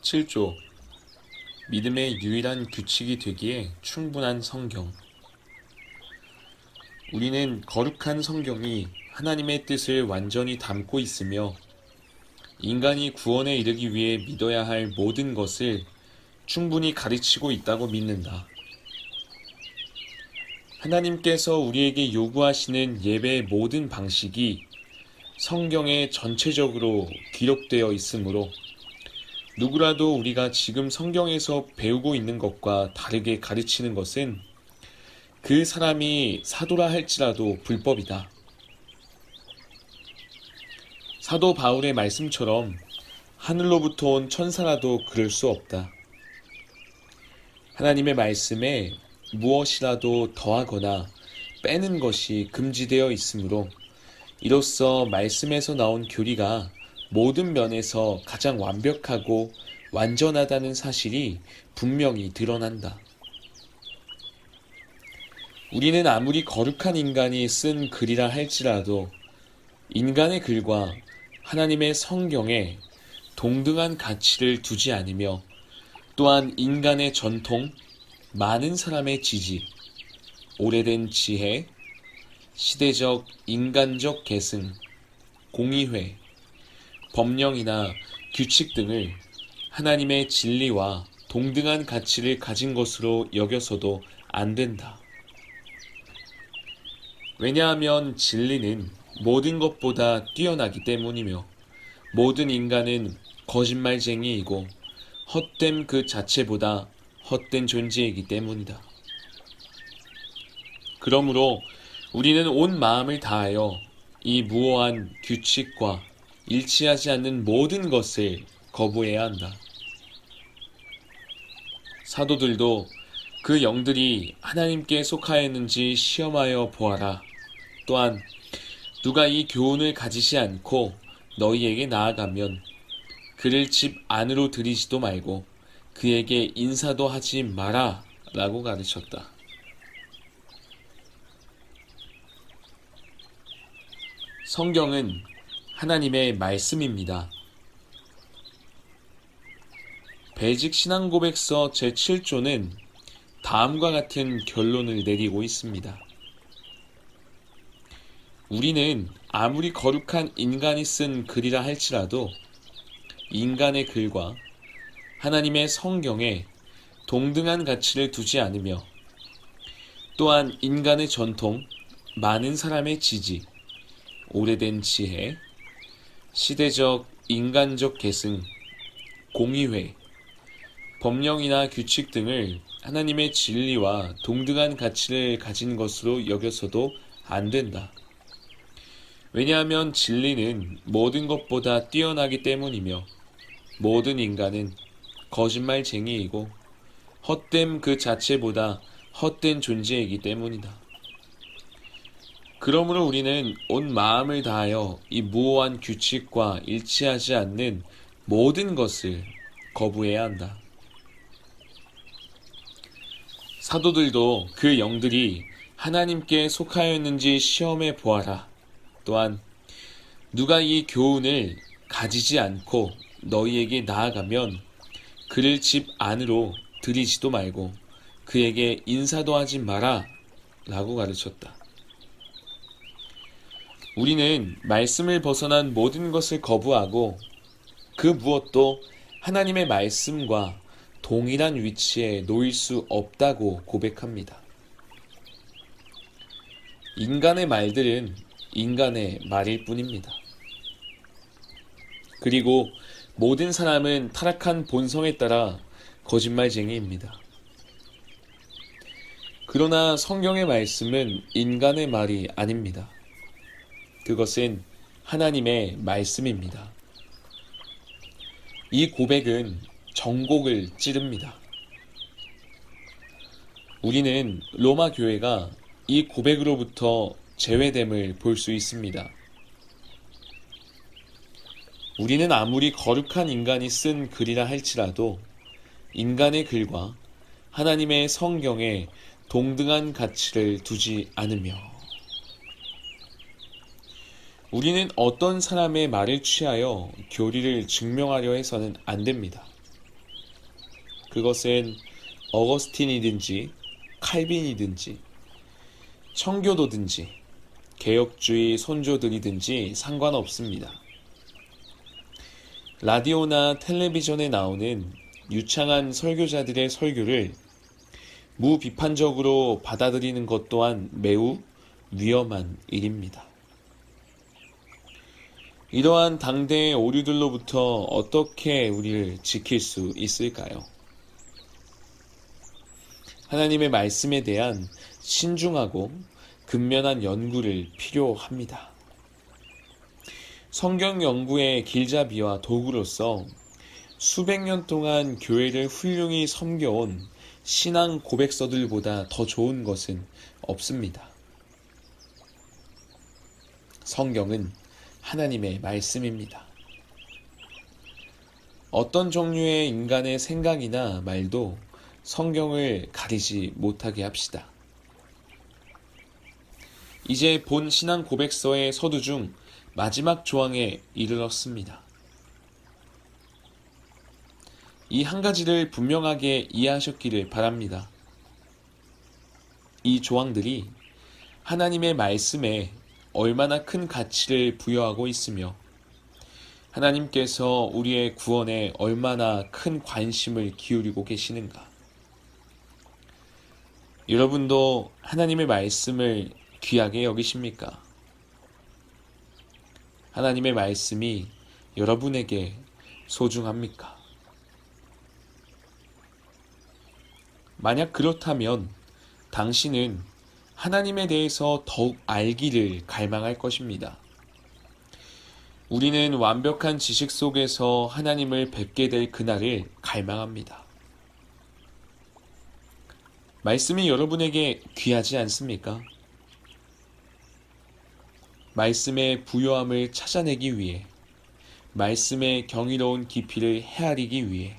7조 믿음의 유일한 규칙이 되기에 충분한 성경. 우리는 거룩한 성경이 하나님의 뜻을 완전히 담고 있으며 인간이 구원에 이르기 위해 믿어야 할 모든 것을 충분히 가르치고 있다고 믿는다. 하나님께서 우리에게 요구하시는 예배의 모든 방식이 성경에 전체적으로 기록되어 있으므로 누구라도 우리가 지금 성경에서 배우고 있는 것과 다르게 가르치는 것은 그 사람이 사도라 할지라도 불법이다. 사도 바울의 말씀처럼 하늘로부터 온 천사라도 그럴 수 없다. 하나님의 말씀에 무엇이라도 더하거나 빼는 것이 금지되어 있으므로 이로써 말씀에서 나온 교리가 모든 면에서 가장 완벽하고 완전하다는 사실이 분명히 드러난다. 우리는 아무리 거룩한 인간이 쓴 글이라 할지라도 인간의 글과 하나님의 성경에 동등한 가치를 두지 않으며 또한 인간의 전통, 많은 사람의 지지, 오래된 지혜, 시대적 인간적 계승, 공의회, 법령이나 규칙 등을 하나님의 진리와 동등한 가치를 가진 것으로 여겨서도 안 된다. 왜냐하면 진리는 모든 것보다 뛰어나기 때문이며 모든 인간은 거짓말쟁이이고 헛됨 그 자체보다 헛된 존재이기 때문이다. 그러므로 우리는 온 마음을 다하여 이 무오한 규칙과 일치하지 않는 모든 것을 거부해야 한다. 사도들도 그 영들이 하나님께 속하였는지 시험하여 보아라. 또한 누가 이 교훈을 가지지 않고 너희에게 나아가면 그를 집 안으로 들이지도 말고 그에게 인사도 하지 마라 라고 가르쳤다. 성경은 하나님의 말씀입니다. 배직 신앙고백서 제7조는 다음과 같은 결론을 내리고 있습니다. 우리는 아무리 거룩한 인간이 쓴 글이라 할지라도 인간의 글과 하나님의 성경에 동등한 가치를 두지 않으며 또한 인간의 전통, 많은 사람의 지지, 오래된 지혜, 시대적 인간적 계승, 공의회, 법령이나 규칙 등을 하나님의 진리와 동등한 가치를 가진 것으로 여겨서도 안 된다. 왜냐하면 진리는 모든 것보다 뛰어나기 때문이며 모든 인간은 거짓말쟁이이고 헛됨 그 자체보다 헛된 존재이기 때문이다. 그러므로 우리는 온 마음을 다하여 이 무오한 규칙과 일치하지 않는 모든 것을 거부해야 한다. 사도들도 그 영들이 하나님께 속하였는지 시험해 보아라. 또한 누가 이 교훈을 가지지 않고 너희에게 나아가면 그를 집 안으로 들이지도 말고 그에게 인사도 하지 마라 라고 가르쳤다. 우리는 말씀을 벗어난 모든 것을 거부하고 그 무엇도 하나님의 말씀과 동일한 위치에 놓일 수 없다고 고백합니다. 인간의 말들은 인간의 말일 뿐입니다. 그리고 모든 사람은 타락한 본성에 따라 거짓말쟁이입니다. 그러나 성경의 말씀은 인간의 말이 아닙니다. 그것은 하나님의 말씀입니다. 이 고백은 정곡을 찌릅니다. 우리는 로마 교회가 이 고백으로부터 제외됨을 볼 수 있습니다. 우리는 아무리 거룩한 인간이 쓴 글이라 할지라도 인간의 글과 하나님의 성경에 동등한 가치를 두지 않으며 우리는 어떤 사람의 말을 취하여 교리를 증명하려 해서는 안 됩니다. 그것은 어거스틴이든지 칼빈이든지 청교도든지 개혁주의 선조들이든지 상관없습니다. 라디오나 텔레비전에 나오는 유창한 설교자들의 설교를 무비판적으로 받아들이는 것 또한 매우 위험한 일입니다. 이러한 당대의 오류들로부터 어떻게 우리를 지킬 수 있을까요? 하나님의 말씀에 대한 신중하고 근면한 연구를 필요합니다. 성경 연구의 길잡이와 도구로서 수백 년 동안 교회를 훌륭히 섬겨온 신앙 고백서들보다 더 좋은 것은 없습니다. 성경은 하나님의 말씀입니다. 어떤 종류의 인간의 생각이나 말도 성경을 가리지 못하게 합시다. 이제 본 신앙 고백서의 서두 중 마지막 조항에 이르렀습니다. 이 한 가지를 분명하게 이해하셨기를 바랍니다. 이 조항들이 하나님의 말씀에 얼마나 큰 가치를 부여하고 있으며 하나님께서 우리의 구원에 얼마나 큰 관심을 기울이고 계시는가. 여러분도 하나님의 말씀을 귀하게 여기십니까? 하나님의 말씀이 여러분에게 소중합니까? 만약 그렇다면 당신은 하나님에 대해서 더욱 알기를 갈망할 것입니다. 우리는 완벽한 지식 속에서 하나님을 뵙게 될 그날을 갈망합니다. 말씀이 여러분에게 귀하지 않습니까? 말씀의 부요함을 찾아내기 위해, 말씀의 경이로운 깊이를 헤아리기 위해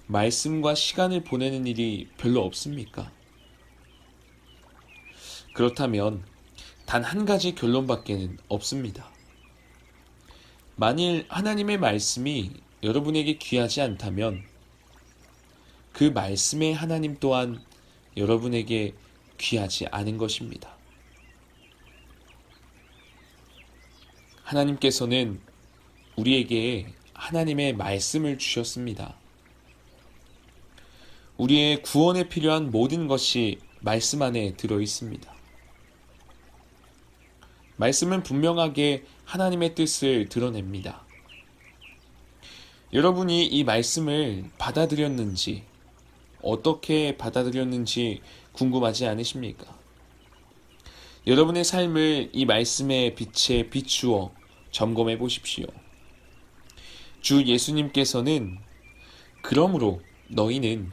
말씀과 시간을 보내는 일이 별로 없습니까? 그렇다면 단 한 가지 결론밖에는 없습니다. 만일 하나님의 말씀이 여러분에게 귀하지 않다면 그 말씀의 하나님 또한 여러분에게 귀하지 않은 것입니다. 하나님께서는 우리에게 하나님의 말씀을 주셨습니다. 우리의 구원에 필요한 모든 것이 말씀 안에 들어 있습니다. 말씀은 분명하게 하나님의 뜻을 드러냅니다. 여러분이 이 말씀을 받아들였는지, 어떻게 받아들였는지 궁금하지 않으십니까? 여러분의 삶을 이 말씀의 빛에 비추어 점검해 보십시오. 주 예수님께서는 그러므로 너희는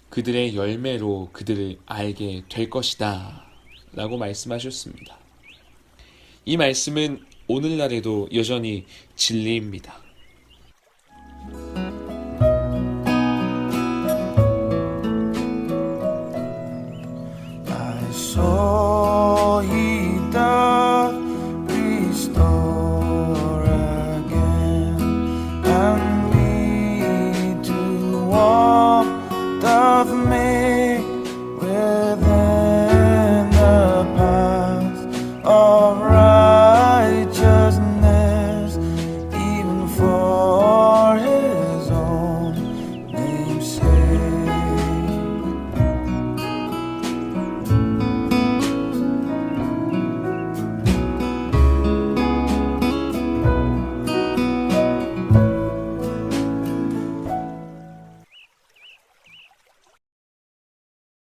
그들의 열매로 그들을 알게 될 것이다 라고 말씀하셨습니다. 이 말씀은 오늘날에도 여전히 진리입니다.